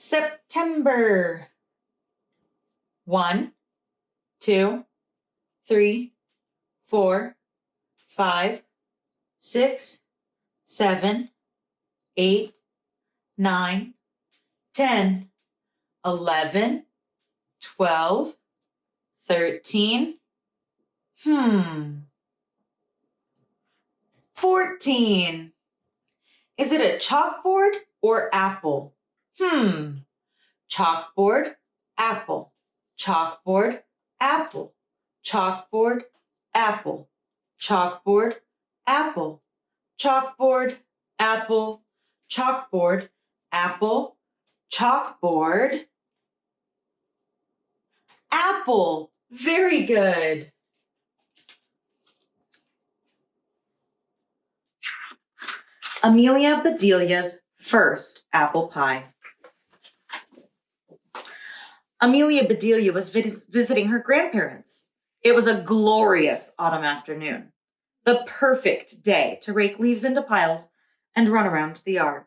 September. 1, 2, 3, 4, 5, 6, 7, 8, 9, 10, 11, 12, 13, 14. Is it a chalkboard or apple? Chalkboard, apple. Chalkboard, apple. Chalkboard, apple. Chalkboard, apple. Chalkboard, apple. Chalkboard, apple. Chalkboard, apple. Very good. Amelia Bedelia's first apple pie. Amelia Bedelia was visiting her grandparents. It was a glorious autumn afternoon, the perfect day to rake leaves into piles and run around the yard.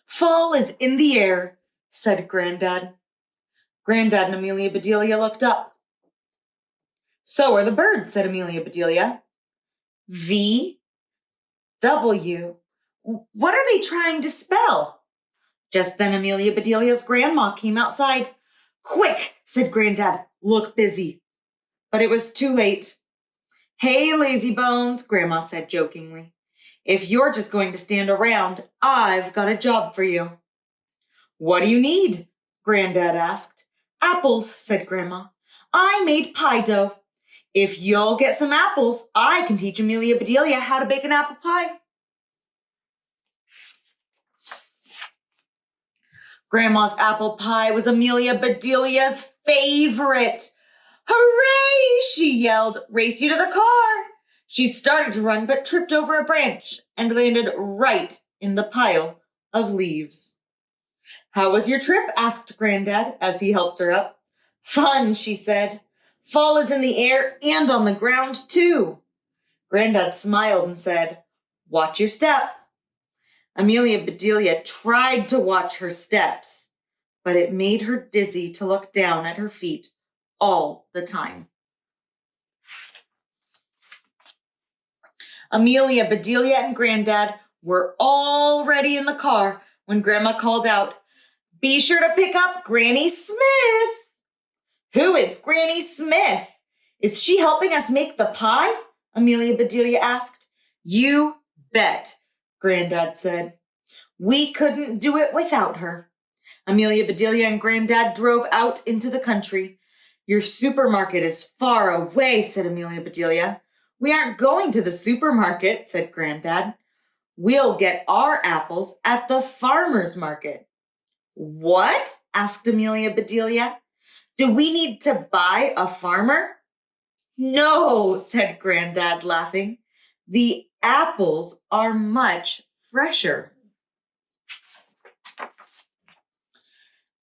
Fall is in the air, said Granddad. Granddad and Amelia Bedelia looked up. So are the birds, said Amelia Bedelia. V, W, what are they trying to spell? Just then Amelia Bedelia's grandma came outside. Quick, said Granddad, look busy. But it was too late. Hey, lazy bones, Grandma said jokingly. If you're just going to stand around, I've got a job for you. What do you need? Granddad asked. Apples, said Grandma. I made pie dough. If you'll get some apples, I can teach Amelia Bedelia how to bake an apple pie. Grandma's apple pie was Amelia Bedelia's favorite. Hooray, she yelled. Race you to the car. She started to run but tripped over a branch and landed right in the pile of leaves. How was your trip? Asked Granddad as he helped her up. Fun, she said. Fall is in the air and on the ground, too. Granddad smiled and said, Watch your step. Amelia Bedelia tried to watch her steps, but it made her dizzy to look down at her feet all the time. Amelia Bedelia and Granddad were already in the car when Grandma called out, Be sure to pick up Granny Smith. Who is Granny Smith? Is she helping us make the pie? Amelia Bedelia asked. You bet, Granddad said. We couldn't do it without her. Amelia Bedelia and Granddad drove out into the country. Your supermarket is far away, said Amelia Bedelia. We aren't going to the supermarket, said Granddad. We'll get our apples at the farmer's market. What? Asked Amelia Bedelia. Do we need to buy a farmer? No, said Granddad, laughing. The apples are much fresher.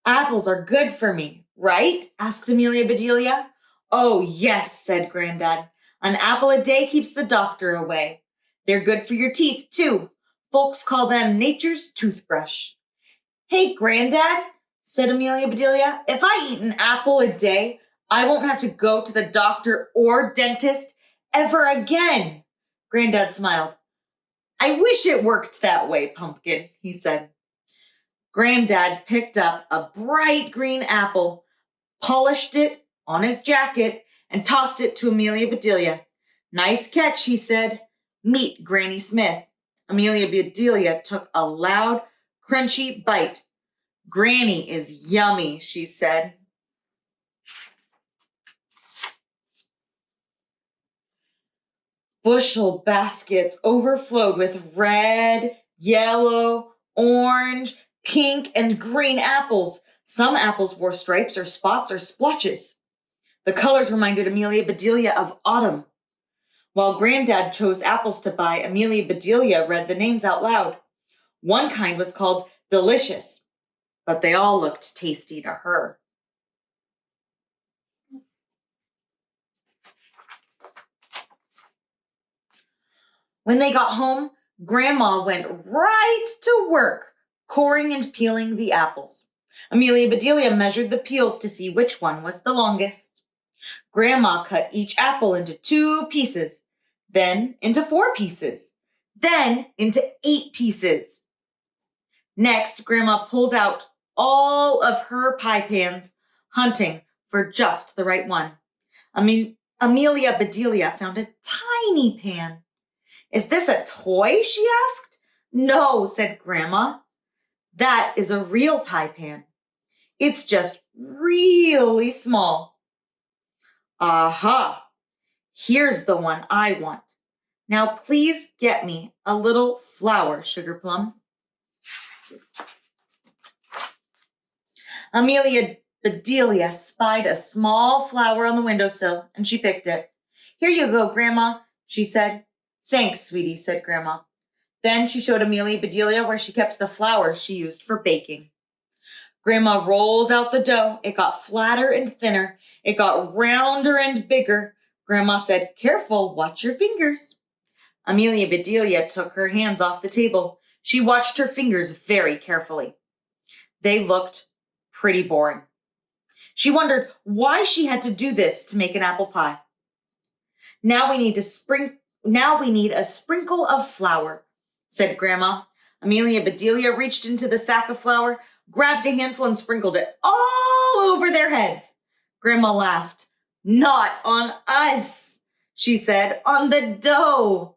Apples are good for me, right? Asked Amelia Bedelia. Oh, yes, said Granddad. An apple a day keeps the doctor away. They're good for your teeth, too. Folks call them nature's toothbrush. Hey, Granddad, said Amelia Bedelia, if I eat an apple a day, I won't have to go to the doctor or dentist ever again. Granddad smiled. I wish it worked that way, Pumpkin, he said. Granddad picked up a bright green apple, polished it on his jacket, and tossed it to Amelia Bedelia. Nice catch, he said. Meet Granny Smith. Amelia Bedelia took a loud, crunchy bite. Granny is yummy, she said. Bushel baskets overflowed with red, yellow, orange, pink, and green apples. Some apples wore stripes or spots or splotches. The colors reminded Amelia Bedelia of autumn. While Granddad chose apples to buy, Amelia Bedelia read the names out loud. One kind was called Delicious, but they all looked tasty to her. When they got home, Grandma went right to work, coring and peeling the apples. Amelia Bedelia measured the peels to see which one was the longest. Grandma cut each apple into 2 pieces, then into 4 pieces, then into 8 pieces. Next, Grandma pulled out all of her pie pans, hunting for just the right one. Amelia Bedelia found a tiny pan. "Is this a toy?" she asked. "No," said Grandma. "That is a real pie pan. It's just really small." "Aha! Here's the one I want. Now please get me a little flour, Sugar Plum." Amelia Bedelia spied a small flower on the windowsill, and she picked it. "Here you go, Grandma," she said. "Thanks, sweetie," said Grandma. Then she showed Amelia Bedelia where she kept the flour she used for baking. Grandma rolled out the dough. It got flatter and thinner. It got rounder and bigger. Grandma said, "Careful, watch your fingers." Amelia Bedelia took her hands off the table. She watched her fingers very carefully. They looked pretty boring. She wondered why she had to do this to make an apple pie. Now we need a sprinkle of flour," said Grandma. Amelia Bedelia reached into the sack of flour, grabbed a handful, and sprinkled it all over their heads. Grandma laughed. "Not on us," she said, "on the dough."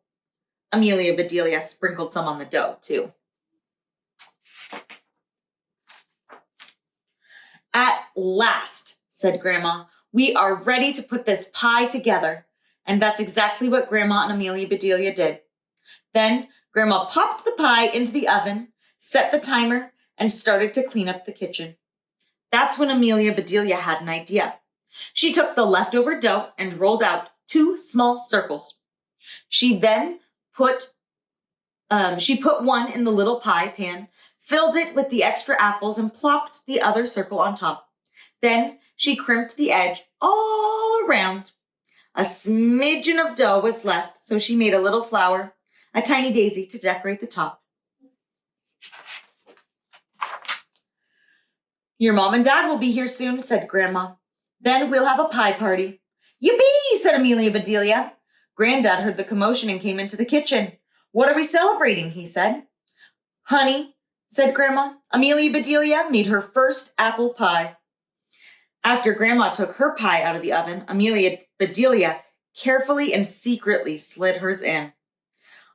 Amelia Bedelia sprinkled some on the dough, too. "At last," said Grandma, "we are ready to put this pie together." And that's exactly what Grandma and Amelia Bedelia did. Then Grandma popped the pie into the oven, set the timer, and started to clean up the kitchen. That's when Amelia Bedelia had an idea. She took the leftover dough and rolled out 2 small circles. She then put one in the little pie pan, filled it with the extra apples, and plopped the other circle on top. Then she crimped the edge all around. A smidgen of dough was left, so she made a little flower, a tiny daisy to decorate the top. "Your mom and dad will be here soon," said Grandma. "Then we'll have a pie party." "Yippee!" said Amelia Bedelia. Granddad heard the commotion and came into the kitchen. "What are we celebrating?" he said. "Honey," said Grandma, "Amelia Bedelia made her first apple pie." After Grandma took her pie out of the oven, Amelia Bedelia carefully and secretly slid hers in.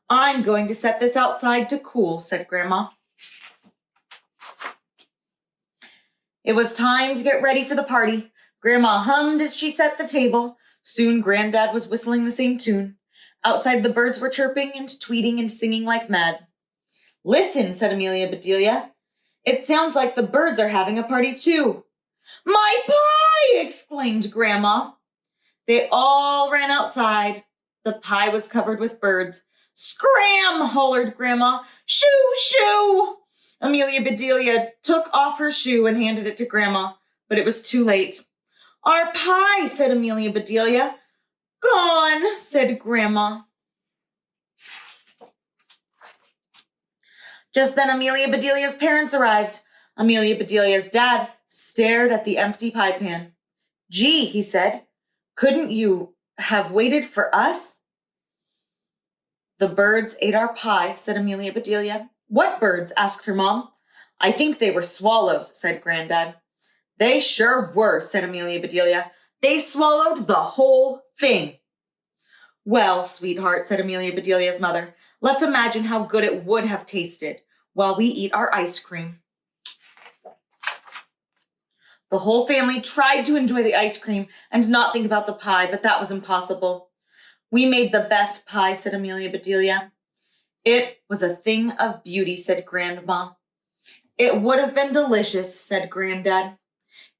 "I'm going to set this outside to cool," said Grandma. It was time to get ready for the party. Grandma hummed as she set the table. Soon Granddad was whistling the same tune. Outside, the birds were chirping and tweeting and singing like mad. "Listen," said Amelia Bedelia. "It sounds like the birds are having a party too." "My pie!" exclaimed Grandma. They all ran outside. The pie was covered with birds. "Scram!" hollered Grandma. "Shoo, shoo!" Amelia Bedelia took off her shoe and handed it to Grandma, but it was too late. "Our pie," said Amelia Bedelia. "Gone," said Grandma. Just then Amelia Bedelia's parents arrived. Amelia Bedelia's dad stared at the empty pie pan. "Gee," he said, "couldn't you have waited for us?" "The birds ate our pie," said Amelia Bedelia. "What birds?" asked her mom. "I think they were swallows," said Granddad. "They sure were," said Amelia Bedelia. "They swallowed the whole thing." "Well, sweetheart," said Amelia Bedelia's mother, "let's imagine how good it would have tasted while we eat our ice cream." The whole family tried to enjoy the ice cream and not think about the pie, but that was impossible. "We made the best pie," said Amelia Bedelia. "It was a thing of beauty," said Grandma. "It would have been delicious," said Granddad.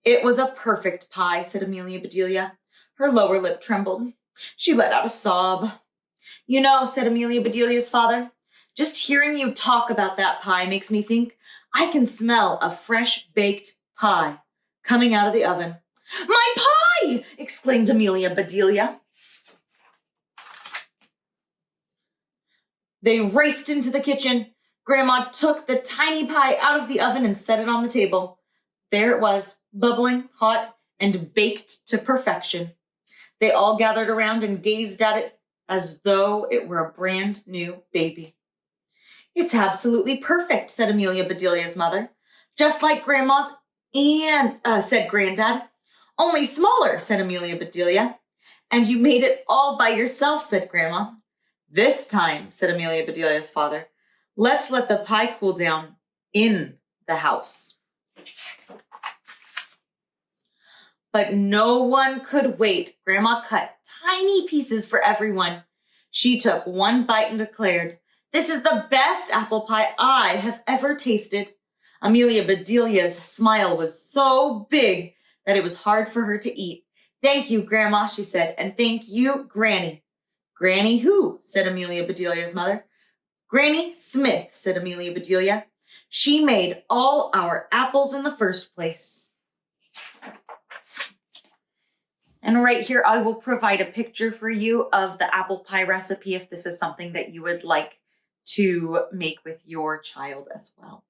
"It was a perfect pie," said Amelia Bedelia. Her lower lip trembled. She let out a sob. "You know," said Amelia Bedelia's father, "just hearing you talk about that pie makes me think I can smell a fresh baked pie coming out of the oven." "My pie!" exclaimed Amelia Bedelia. They raced into the kitchen. Grandma took the tiny pie out of the oven and set it on the table. There it was, bubbling, hot, and baked to perfection. They all gathered around and gazed at it as though it were a brand new baby. It's absolutely perfect, said Amelia Bedelia's mother. Just like Grandma's said Granddad. Only smaller, said Amelia Bedelia. And you made it all by yourself, said Grandma. This time, said Amelia Bedelia's father, let's let the pie cool down in the house. But no one could wait. Grandma cut tiny pieces for everyone. She took one bite and declared, "This is the best apple pie I have ever tasted." Amelia Bedelia's smile was so big that it was hard for her to eat. "Thank you, Grandma," she said, "and thank you, Granny." "Granny who?" said Amelia Bedelia's mother. "Granny Smith," said Amelia Bedelia. "She made all our apples in the first place." And right here, I will provide a picture for you of the apple pie recipe if this is something that you would like to make with your child as well.